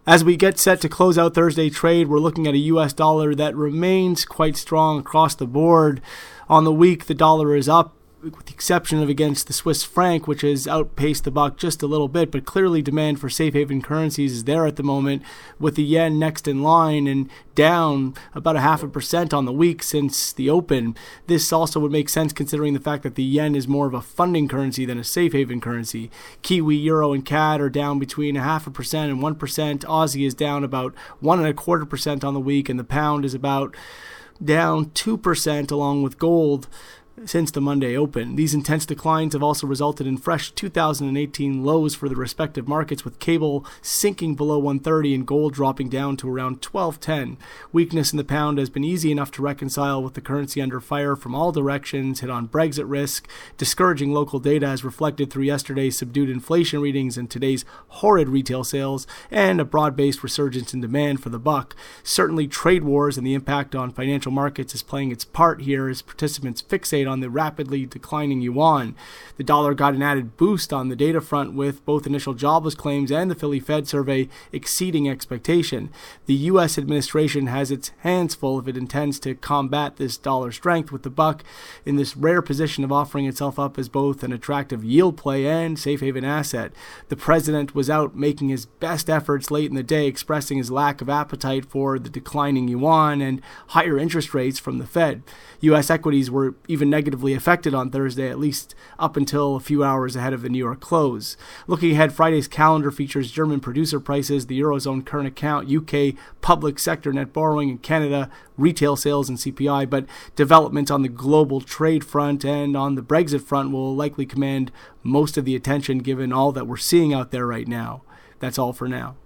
As we get set to close out Thursday trade, we're looking at a US dollar that remains quite strong across the board. On the week, the dollar is up, with the exception of against the Swiss Franc, which has outpaced the buck just a little bit, but clearly demand for safe haven currencies is there at the moment, with the yen next in line and down about 0.5% on the week since the open. This also would make sense considering the fact that the yen is more of a funding currency than a safe haven currency. Kiwi, Euro, and CAD are down between 0.5% and 1%. Aussie is down about 1.25% on the week, and the pound is about down 2% along with gold since the Monday open. These intense declines have also resulted in fresh 2018 lows for the respective markets, with cable sinking below 130 and gold dropping down to around 1210. Weakness in the pound has been easy enough to reconcile with the currency under fire from all directions, hit on Brexit risk, discouraging local data as reflected through yesterday's subdued inflation readings and today's horrid retail sales, and a broad-based resurgence in demand for the buck. Certainly trade wars and the impact on financial markets is playing its part here as participants fixate on the rapidly declining yuan. The dollar got an added boost on the data front, with both initial jobless claims and the Philly Fed survey exceeding expectation. The U.S. administration has its hands full if it intends to combat this dollar strength, with the buck in this rare position of offering itself up as both an attractive yield play and safe haven asset. The president was out making his best efforts late in the day, expressing his lack of appetite for the declining yuan and higher interest rates from the Fed. U.S. equities were even negatively affected on Thursday, at least up until a few hours ahead of the New York close. Looking ahead, Friday's calendar features German producer prices, the Eurozone current account, UK public sector net borrowing, and Canada retail sales and CPI, but developments on the global trade front and on the Brexit front will likely command most of the attention given all that we're seeing out there right now. That's all for now.